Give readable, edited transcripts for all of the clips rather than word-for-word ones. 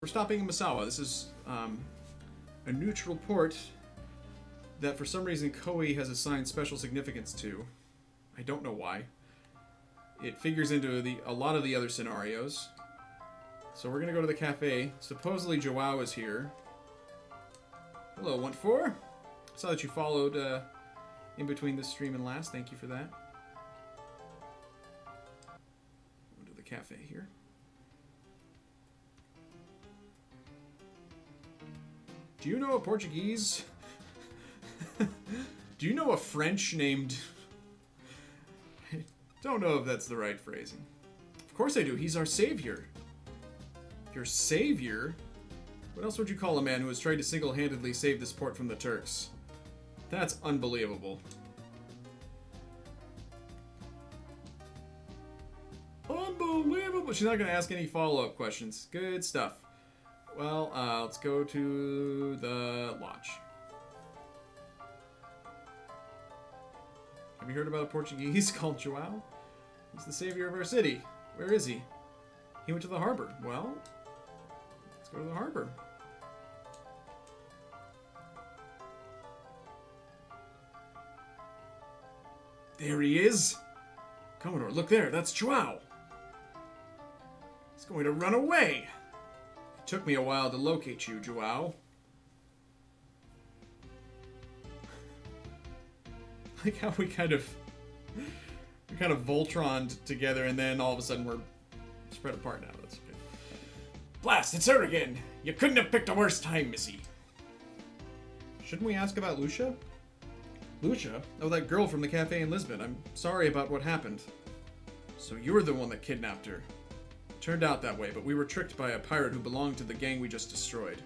stopping in Misawa. This is a neutral port that for some reason Koei has assigned special significance to. I don't know why. It figures into a lot of the other scenarios. So we're going to go to the cafe. Supposedly Joao is here. Hello, 1-4. I saw that you followed in between this stream and last. Thank you for that. Go to the cafe here. Do you know a Portuguese? Do you know a French named... I don't know if that's the right phrasing. Of course I do. He's our savior. Your savior? What else would you call a man who has tried to single-handedly save this port from the Turks? That's unbelievable. Unbelievable! She's not going to ask any follow-up questions. Good stuff. Well, let's go to the lodge. Have you heard about a Portuguese called Joao? He's the savior of our city. Where is he? He went to the harbor. Well, let's go to the harbor. There he is. Commodore, look there. That's Joao. He's going to run away. It took me a while to locate you, Joao. Like how we kind of Voltroned together, and then all of a sudden we're spread apart now. That's good. Blast! It's her again. You couldn't have picked a worse time, Missy. Shouldn't we ask about Lucia? Lucia? Oh, that girl from the cafe in Lisbon. I'm sorry about what happened. So you're the one that kidnapped her. Turned out that way, but we were tricked by a pirate who belonged to the gang we just destroyed.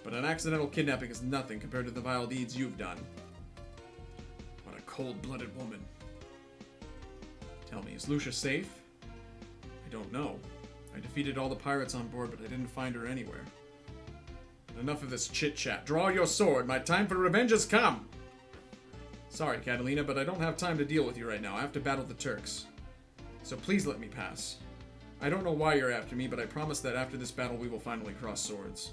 But an accidental kidnapping is nothing compared to the vile deeds you've done. What a cold-blooded woman. Tell me, is Lucia safe? I don't know. I defeated all the pirates on board, but I didn't find her anywhere. But enough of this chit-chat. Draw your sword. My time for revenge has come. Sorry, Catalina, but I don't have time to deal with you right now. I have to battle the Turks. So please let me pass. I don't know why you're after me, but I promise that after this battle we will finally cross swords.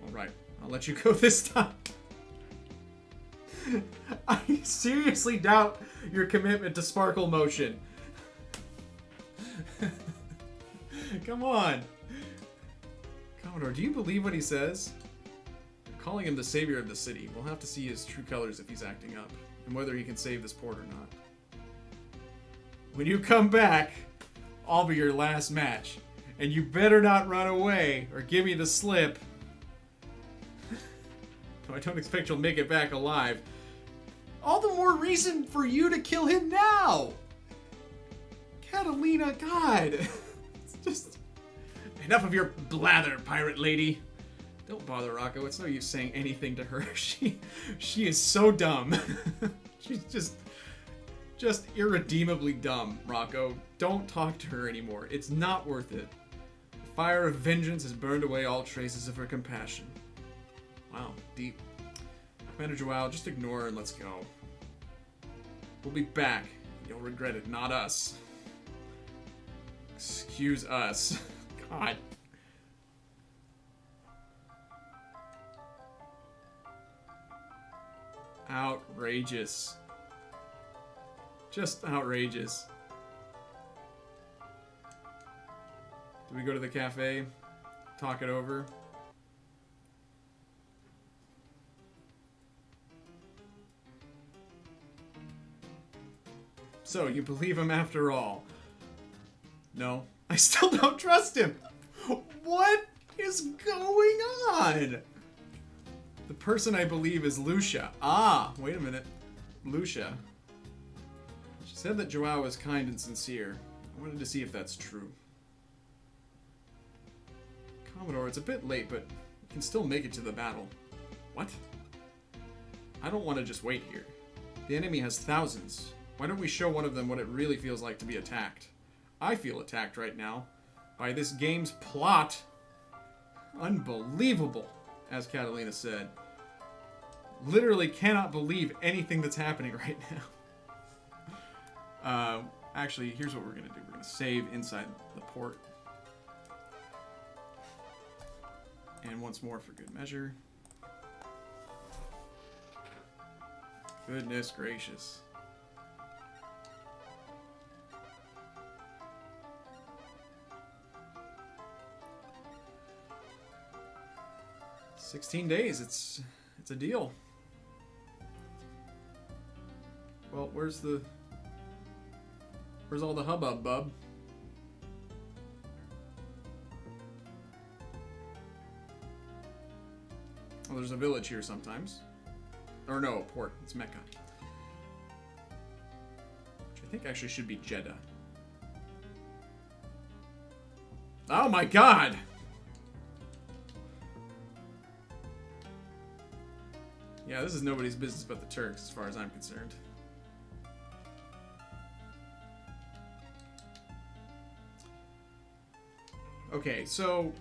Alright, I'll let you go this time. I seriously doubt your commitment to sparkle motion. Come on. Commodore, do you believe what he says? I'm calling him the savior of the city. We'll have to see his true colors if he's acting up, and whether he can save this port or not. When you come back, I'll be your last match. And you better not run away or give me the slip. I don't expect you'll make it back alive. All the more reason for you to kill him now! Catalina, God! It's just... Enough of your blather, pirate lady. Don't bother, Rocco. It's no use saying anything to her. She is so dumb. She's just irredeemably dumb, Rocco. Don't talk to her anymore. It's not worth it. The fire of vengeance has burned away all traces of her compassion. Wow, deep. Commander Joao, just ignore her and let's go. We'll be back. You'll regret it, not us. Excuse us. God. Outrageous. Just outrageous. Do we go to the cafe? Talk it over? So, you believe him after all? No. I still don't trust him! What is going on? The person I believe is Lucia. Ah, wait a minute. Lucia. She said that Joao is kind and sincere. I wanted to see if that's true. Commodore, it's a bit late, but we can still make it to the battle. What? I don't want to just wait here. The enemy has thousands. Why don't we show one of them what it really feels like to be attacked? I feel attacked right now by this game's plot. Unbelievable, as Catalina said. Literally cannot believe anything that's happening right now. Actually, here's what we're going to do. We're going to save inside the port. And once more for good measure. Goodness gracious. "16 days, it's a deal." Well, where's all the hubbub, bub? Oh, there's a village here sometimes. Or no, a port. It's Mecca. Which I think actually should be Jeddah. Oh my god! Yeah, this is nobody's business but the Turks, as far as I'm concerned. Okay, so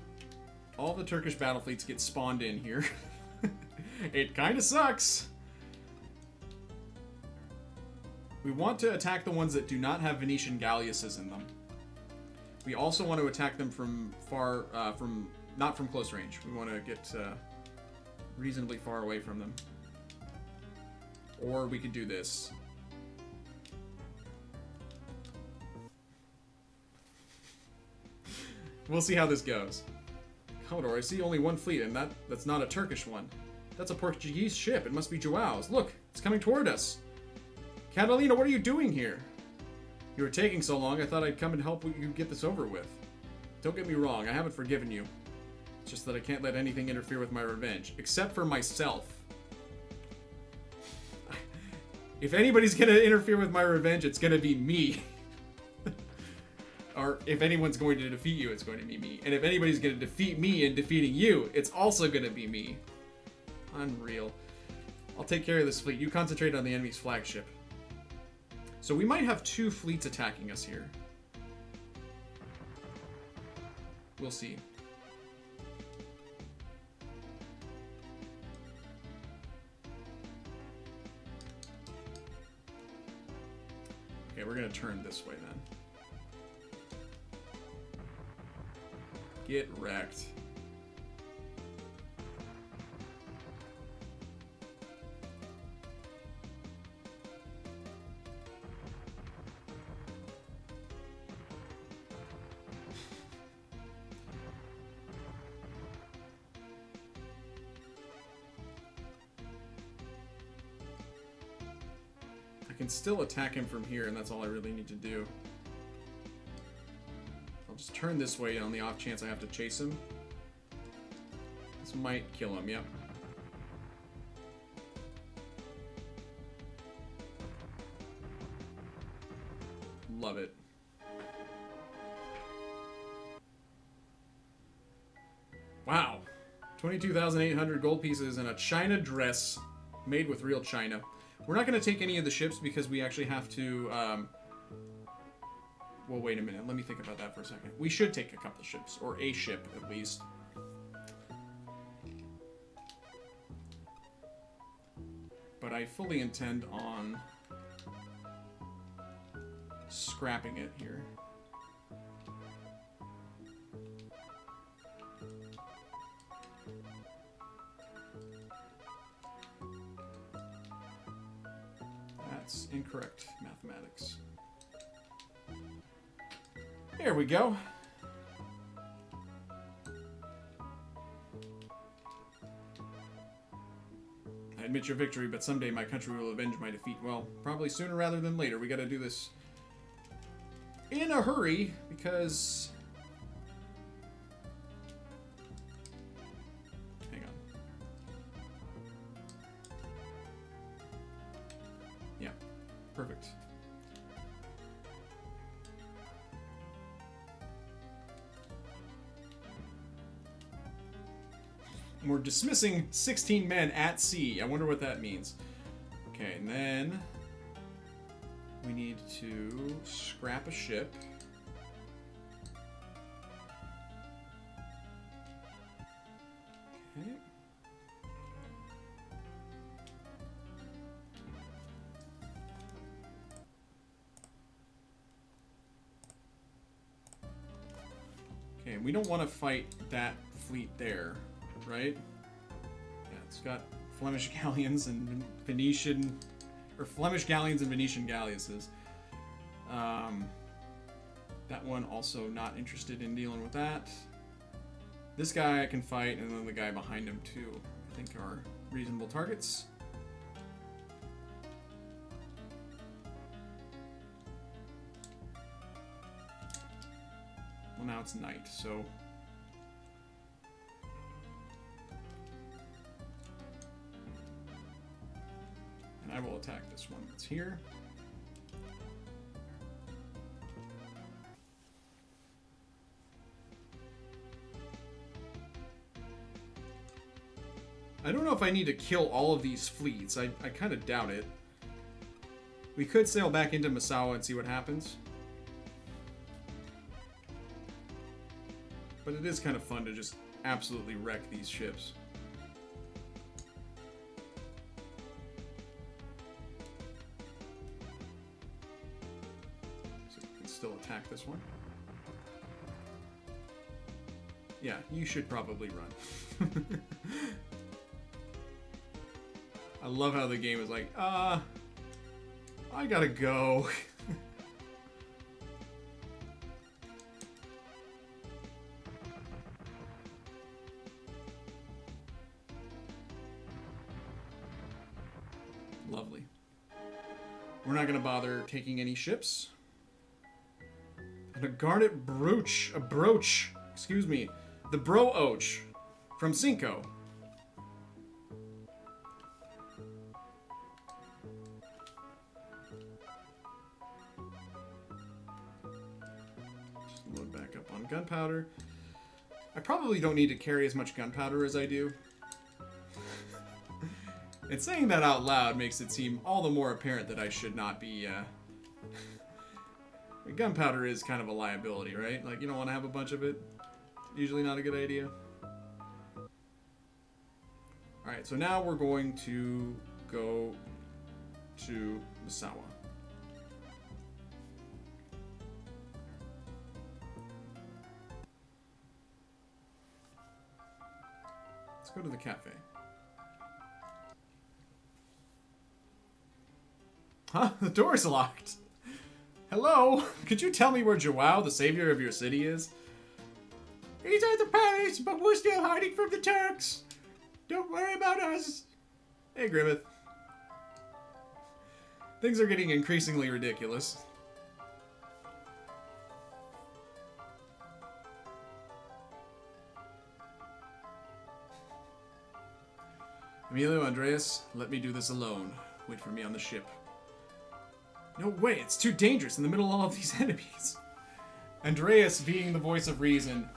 all the Turkish battle fleets get spawned in here. It kind of sucks. We want to attack the ones that do not have Venetian galleasses in them. We also want to attack them from far, not from close range. We want to get reasonably far away from them. Or we could do this. We'll see how this goes. Commodore, I see only one fleet, and that's not a Turkish one. That's a Portuguese ship. It must be Joao's. Look, it's coming toward us. Catalina, what are you doing here? You were taking so long, I thought I'd come and help you get this over with. Don't get me wrong, I haven't forgiven you. It's just that I can't let anything interfere with my revenge, except for myself. If anybody's gonna interfere with my revenge, it's gonna be me. Or if anyone's going to defeat you, it's going to be me. And if anybody's going to defeat me in defeating you, it's also going to be me. Unreal. I'll take care of this fleet. You concentrate on the enemy's flagship. So we might have 2 fleets attacking us here. We'll see. Okay, we're going to turn this way then. Get wrecked. I can still attack him from here, and that's all I really need to do. I'll just turn this way on the off chance I have to chase him. This might kill him, yep. Love it. Wow. 22,800 gold pieces and a China dress made with real China. We're not going to take any of the ships because we actually have to... Well, wait a minute. Let me think about that for a second. We should take a couple ships, or a ship at least. But I fully intend on scrapping it here. That's incorrect mathematics. There we go. I admit your victory, but someday my country will avenge my defeat. Well, probably sooner rather than later. We gotta do this in a hurry, because... Hang on. Yeah, perfect. We're dismissing 16 men at sea. I wonder what that means. Okay, and then we need to scrap a ship. Okay. Okay, we don't want to fight that fleet there. right? Yeah, it's got Flemish galleons and Venetian, or Flemish galleons and Venetian galleasses. That one also not interested in dealing with that. This guy I can fight, and then the guy behind him too, I think are reasonable targets. Well, now it's night, so... And I will attack this one that's here. I don't know if I need to kill all of these fleets. I kind of doubt it. We could sail back into Misawa and see what happens. But it is kind of fun to just absolutely wreck these ships. So we can still attack this one. Yeah, you should probably run. I love how the game is like, I gotta go. Lovely. We're not gonna bother taking any ships. And a garnet brooch, excuse me, the brooch from Cinco. Gunpowder. I probably don't need to carry as much gunpowder as I do. And saying that out loud makes it seem all the more apparent that I should not be, gunpowder is kind of a liability, right? Like, you don't want to have a bunch of it. Usually not a good idea. Alright, so now we're going to go to Misawa. Go to the cafe. Huh? The door's locked. Hello? Could you tell me where Joao, the savior of your city, is? He's at the palace, but we're still hiding from the Turks. Don't worry about us. Hey, Grimmeth. Things are getting increasingly ridiculous. Emilio, Andreas, let me do this alone. Wait for me on the ship. No way, it's too dangerous in the middle of all of these enemies. Andreas being the voice of reason.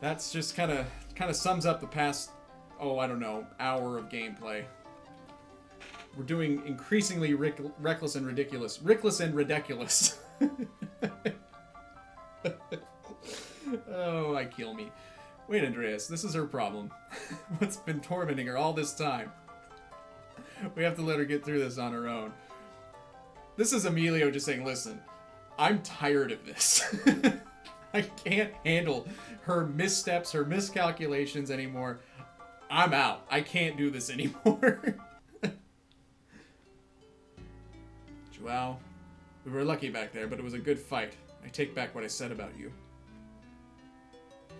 That's just kind of sums up the past, I don't know, hour of gameplay. We're doing increasingly reckless and ridiculous. Rickless and ridiculous. Oh, I kill me. Wait, Andreas, this is her problem. What's been tormenting her all this time? We have to let her get through this on her own. This is Emilio just saying, listen, I'm tired of this. I can't handle her missteps, her miscalculations anymore. I'm out. I can't do this anymore. Joao, we were lucky back there, but it was a good fight. I take back what I said about you.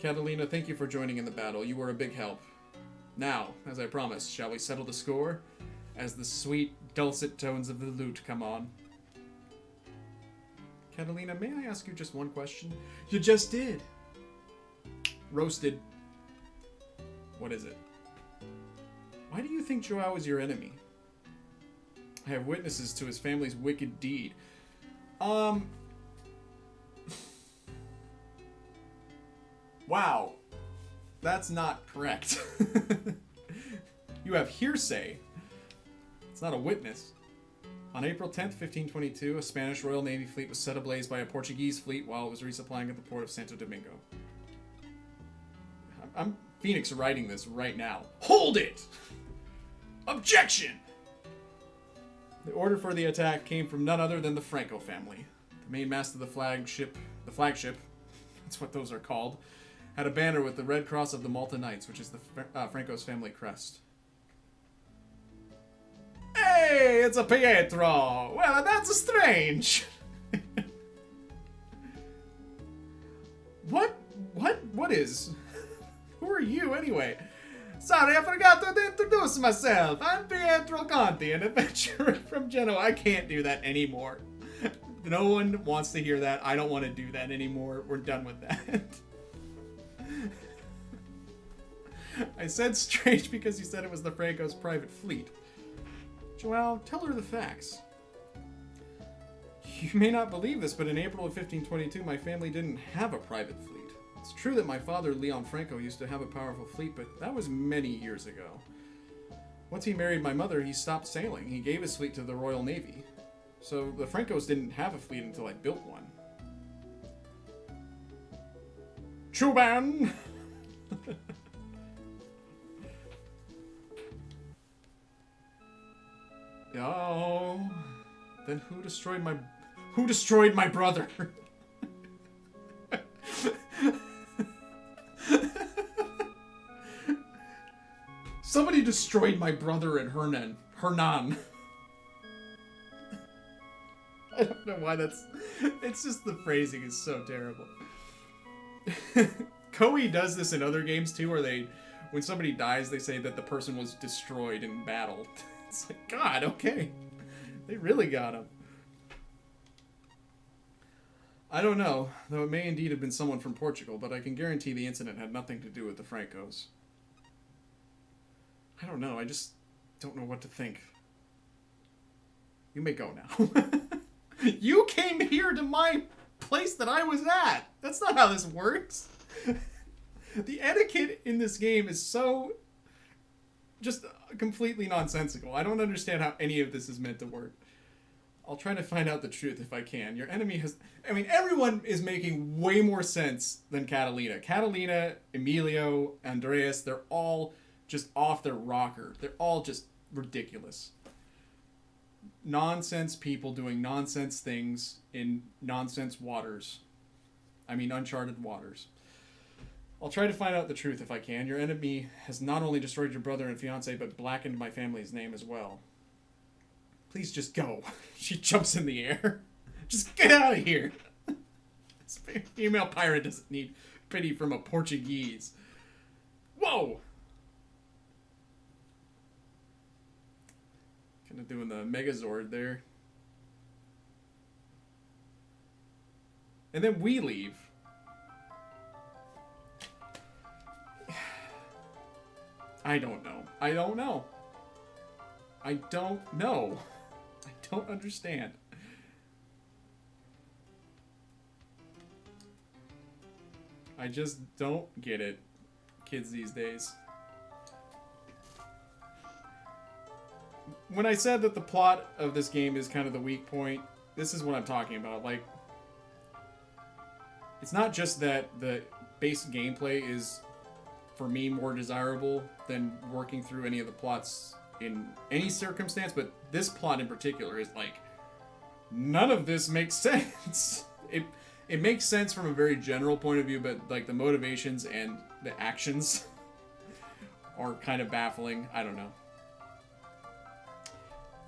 Catalina, thank you for joining in the battle. You were a big help. Now, as I promised, shall we settle the score? As the sweet, dulcet tones of the lute come on. Catalina, may I ask you just one question? You just did. Roasted. What is it? Why do you think Joao is your enemy? I have witnesses to his family's wicked deed. Wow. That's not correct. You have hearsay. It's not a witness. On April 10th, 1522, a Spanish Royal Navy fleet was set ablaze by a Portuguese fleet while it was resupplying at the port of Santo Domingo. I'm Phoenix writing this right now. Hold it! Objection! The order for the attack came from none other than the Franco family. The main mast of the flagship, that's what those are called, had a banner with the Red Cross of the Malta Knights, which is the Franco's family crest. Hey, it's a Pietro! Well, that's strange! What is? Who are you, anyway? Sorry, I forgot to introduce myself. I'm Pietro Conti, an adventurer from Genoa. I can't do that anymore. No one wants to hear that. I don't want to do that anymore. We're done with that. I said strange because you said it was the Franco's private fleet. Joao, tell her the facts. You may not believe this, but in April of 1522, my family didn't have a private fleet. It's true that my father, Leon Franco, used to have a powerful fleet, but that was many years ago. Once he married my mother, he stopped sailing. He gave his fleet to the Royal Navy. So the Francos didn't have a fleet until I built one. Chuban! Oh, then who destroyed my brother? Somebody destroyed my brother in Hernan. I don't know why it's just the phrasing is so terrible. Koei does this in other games too, where when somebody dies, they say that the person was destroyed in battle. It's like, God, okay. They really got him. I don't know, though it may indeed have been someone from Portugal, but I can guarantee the incident had nothing to do with the Francos. I don't know, I just don't know what to think. You may go now. You came here to my place that I was at! That's not how this works! The etiquette in this game is so just completely nonsensical. I don't understand how any of this is meant to work. I'll try to find out the truth if I can. Your enemy has... I mean, everyone is making way more sense than Catalina. Catalina, Emilio, Andreas, they're all just off their rocker. They're all just ridiculous. Nonsense people doing nonsense things in nonsense waters. I mean, uncharted waters. I'll try to find out the truth if I can. Your enemy has not only destroyed your brother and fiancé, but blackened my family's name as well. Please just go. She jumps in the air. Just get out of here. This female pirate doesn't need pity from a Portuguese. Whoa! Kind of doing the Megazord there. And then we leave. I don't know. I don't know. I don't know. I don't understand. I just don't get it. Kids these days. When I said that the plot of this game is kind of the weak point, this is what I'm talking about. Like, it's not just that the base gameplay is, for me, more desirable than working through any of the plots in any circumstance, but this plot in particular is like, none of this makes sense. It makes sense from a very general point of view, but like the motivations and the actions are kind of baffling. I don't know.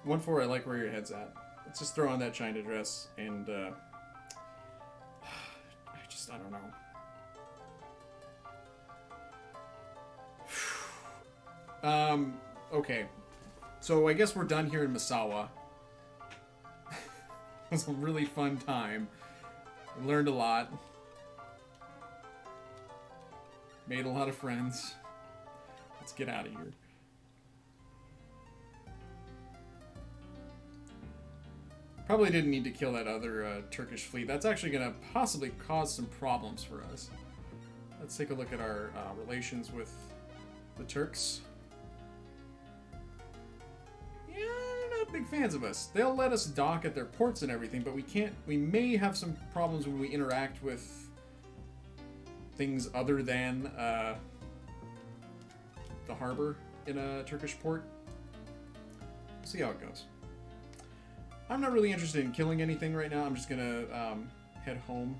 1-4, I like where your head's at. Let's just throw on that China dress and I don't know. Okay. So I guess we're done here in Misawa. It was a really fun time. We learned a lot. Made a lot of friends. Let's get out of here. Probably didn't need to kill that other Turkish fleet. That's actually going to possibly cause some problems for us. Let's take a look at our relations with the Turks. Yeah, they're not big fans of us. They'll let us dock at their ports and everything, but we may have some problems when we interact with things other than the harbor in a Turkish port. We'll see how it goes. I'm not really interested in killing anything right now. I'm just gonna head home.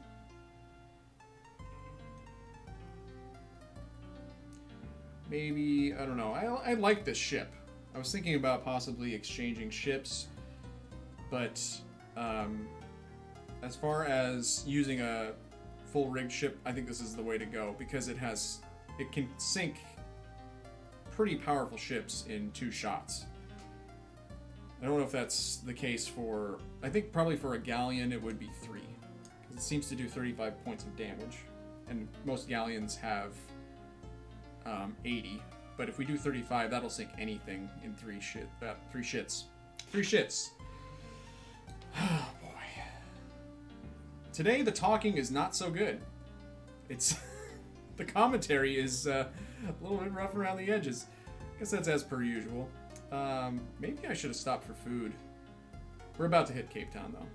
maybe, I don't know. I like this ship. I was thinking about possibly exchanging ships, but as far as using a full rigged ship, I think this is the way to go because it can sink pretty powerful ships in 2 shots. I don't know if that's the case for, I think probably for a galleon it would be 3, because it seems to do 35 points of damage, and most galleons have 80. But if we do 35, that'll sink anything in 3 shits. 3 shits. Oh, boy. Today, the talking is not so good. It's... the commentary is a little bit rough around the edges. I guess that's as per usual. Maybe I should have stopped for food. We're about to hit Cape Town, though.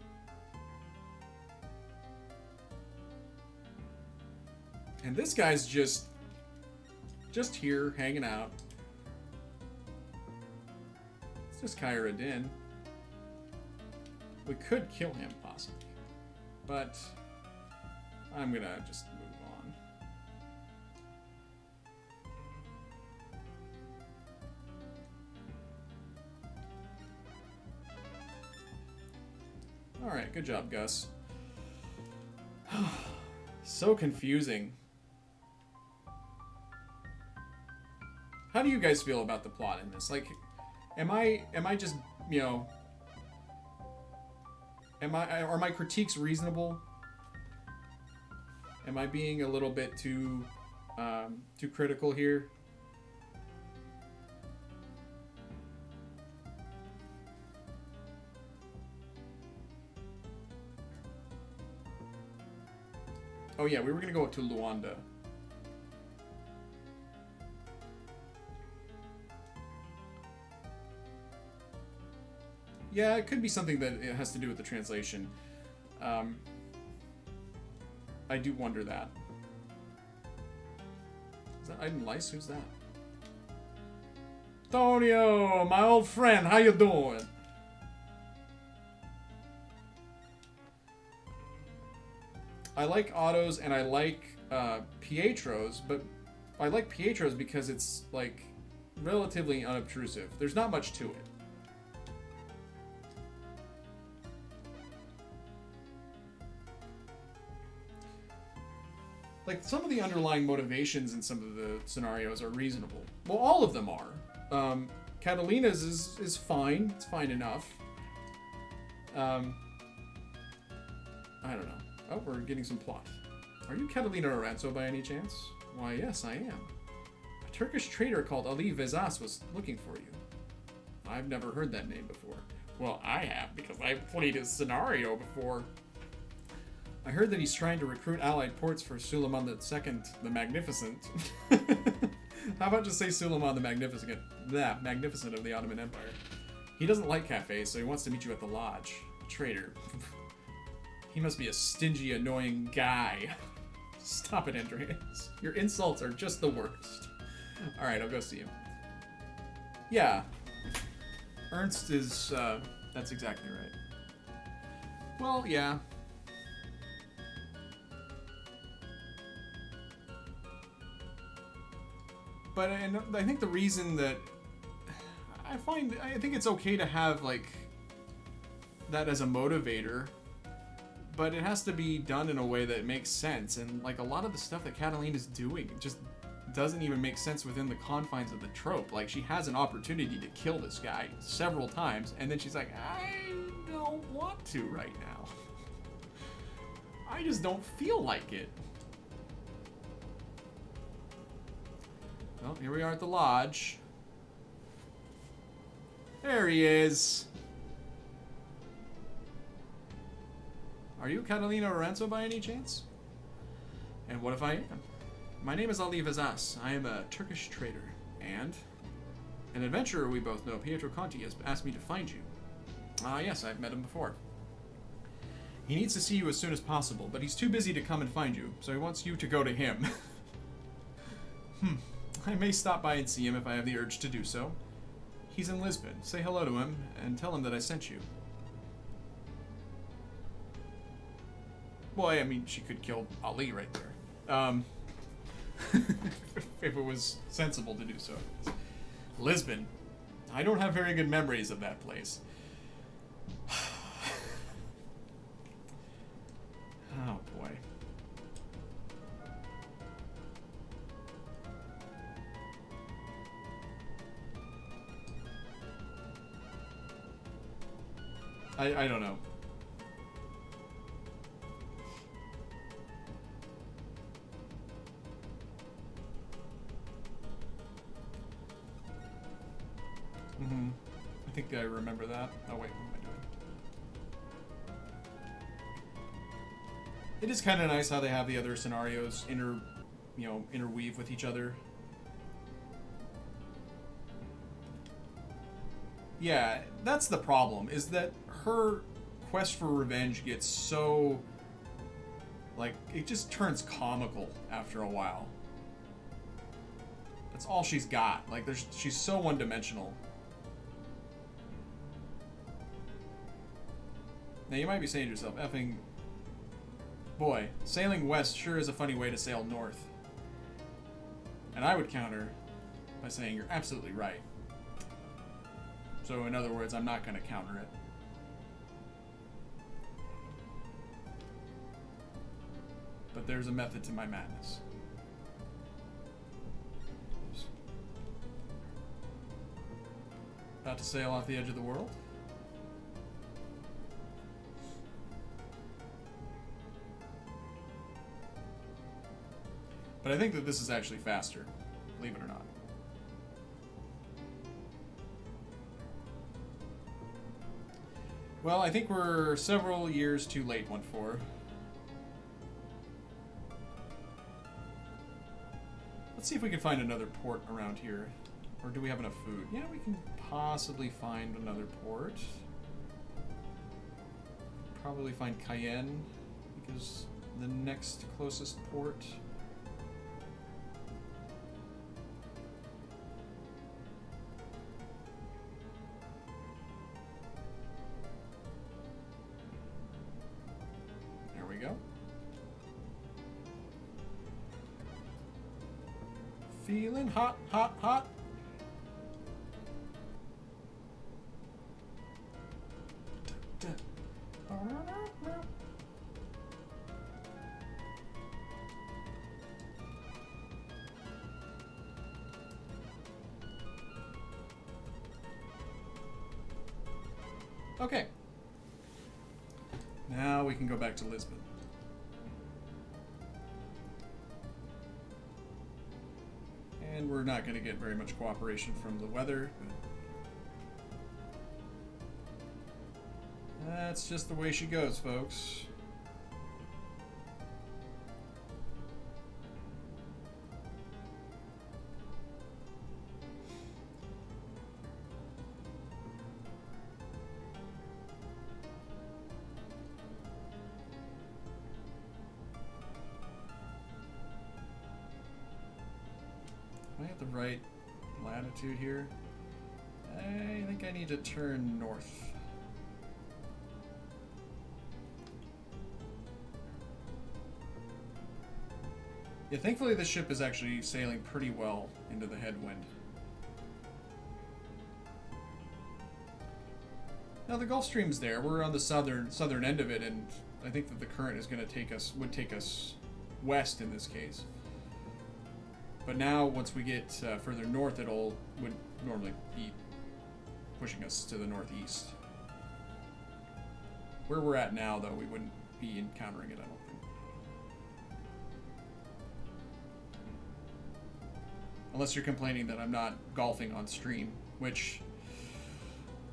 And this guy's just here, hanging out. It's just Kyra Din. We could kill him, possibly. But I'm gonna just move on. Alright, good job, Gus. So confusing. How do you guys feel about the plot in this? Like, am I just, you know, are my critiques reasonable? Am I being a little bit too critical here? Oh yeah, we were gonna go up to Luanda. Yeah, it could be something that it has to do with the translation. I do wonder that. Is that Aiden Lice? Who's that? Tonio, my old friend, how you doing? I like Otto's and I like Pietro's, but I like Pietro's because it's like relatively unobtrusive. There's not much to it. Like, some of the underlying motivations in some of the scenarios are reasonable. Well, all of them are. Catalina's is fine. It's fine enough. I don't know. Oh, we're getting some plot. Are you Catalina Aranzo by any chance? Why, yes, I am. A Turkish trader called Ali Vezas was looking for you. I've never heard that name before. Well, I have, because I've played his scenario before. I heard that he's trying to recruit allied ports for Suleiman II the Magnificent. How about just say Suleiman the Magnificent? Magnificent of the Ottoman Empire. He doesn't like cafes, so he wants to meet you at the lodge. Traitor. He must be a stingy, annoying guy. Stop it, Andreas. Your insults are just the worst. Alright, I'll go see him. Yeah. Ernst is, that's exactly right. Well, yeah. But I think the reason that I think it's okay to have like that as a motivator, but it has to be done in a way that makes sense. And like a lot of the stuff that Catalina's doing just doesn't even make sense within the confines of the trope. Like, she has an opportunity to kill this guy several times, and then she's like, I don't want to right now. I just don't feel like it. Well, here we are at the lodge. There he is. Are you Catalina Aranzo by any chance? And what if I am? My name is Ali Vazas. I am a Turkish trader. And an adventurer we both know, Pietro Conti, has asked me to find you. Ah, yes, I've met him before. He needs to see you as soon as possible, but he's too busy to come and find you, so he wants you to go to him. I may stop by and see him if I have the urge to do so. He's in Lisbon. Say hello to him and tell him that I sent you. Boy, I mean, she could kill Ali right there. if it was sensible to do so. Lisbon. I don't have very good memories of that place. Oh boy. I don't know. I think I remember that. Oh wait, what am I doing? It is kind of nice how they have the other scenarios interweave with each other. Yeah, that's the problem, is that her quest for revenge gets so, like, it just turns comical after a while. That's all she's got. Like, she's so one-dimensional. Now, you might be saying to yourself, effing, boy, sailing west sure is a funny way to sail north. And I would counter by saying you're absolutely right. So, in other words, I'm not going to counter it. But there's a method to my madness. Oops. About to sail off the edge of the world? But I think that this is actually faster, believe it or not. Well, I think we're several years too late, 1-4. Let's see if we can find another port around here. Or do we have enough food? Yeah, we can possibly find another port. Probably find Cayenne, because the next closest port... Feeling hot, hot, hot. Okay. Now we can go back to Lisbon. And we're not going to get very much cooperation from the weather. But that's just the way she goes, folks. Am I at the right latitude here? I think I need to turn north. Yeah, thankfully this ship is actually sailing pretty well into the headwind. Now the Gulf Stream's there. We're on the southern end of it, and I think that the current is going to would take us west in this case. But now, once we get further north, would normally be pushing us to the northeast. Where we're at now, though, we wouldn't be encountering it, I don't think. Unless you're complaining that I'm not golfing on stream, which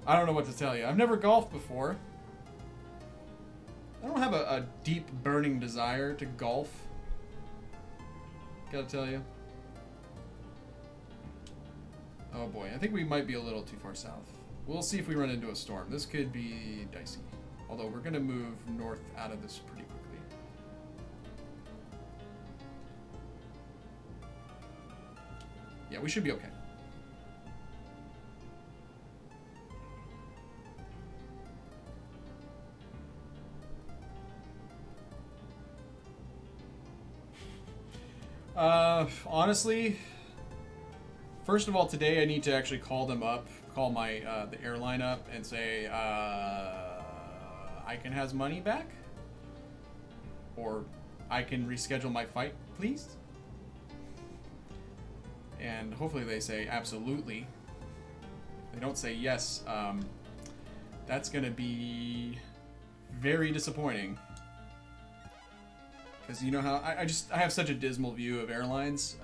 I don't know what to tell you. I've never golfed before. I don't have a deep, burning desire to golf. Gotta tell you. Oh boy, I think we might be a little too far south. We'll see if we run into a storm. This could be dicey. Although we're going to move north out of this pretty quickly. Yeah, we should be okay. Honestly, First of all, today I need to actually call them up, call my the airline up, and say I can have money back, or I can reschedule my flight, please. And hopefully they say absolutely. They don't say yes. That's gonna be very disappointing. Because you know how I have such a dismal view of airlines.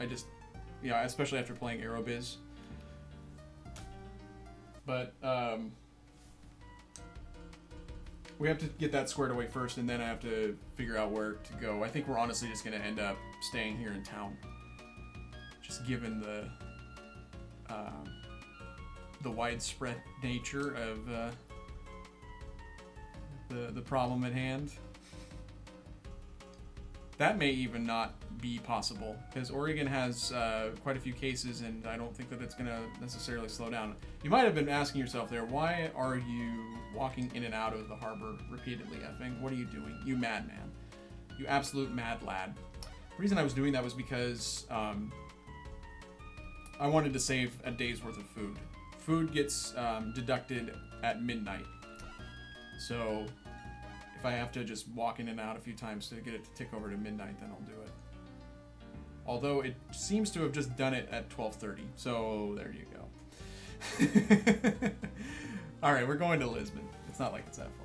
You know, especially after playing Aerobiz. But we have to get that squared away first, and then I have to figure out where to go. I think we're honestly just gonna end up staying here in town, just given the widespread nature of the problem at hand. That may even not be possible, because Oregon has quite a few cases, and I don't think that it's going to necessarily slow down. You might have been asking yourself there, why are you walking in and out of the harbor repeatedly, Effing? What are you doing? You madman. You absolute mad lad. The reason I was doing that was because I wanted to save a day's worth of food. Food gets deducted at midnight. So if I have to just walk in and out a few times to get it to tick over to midnight, then I'll do it. Although it seems to have just done it at 12:30, so there you go. All right, we're going to Lisbon. It's not like it's that far.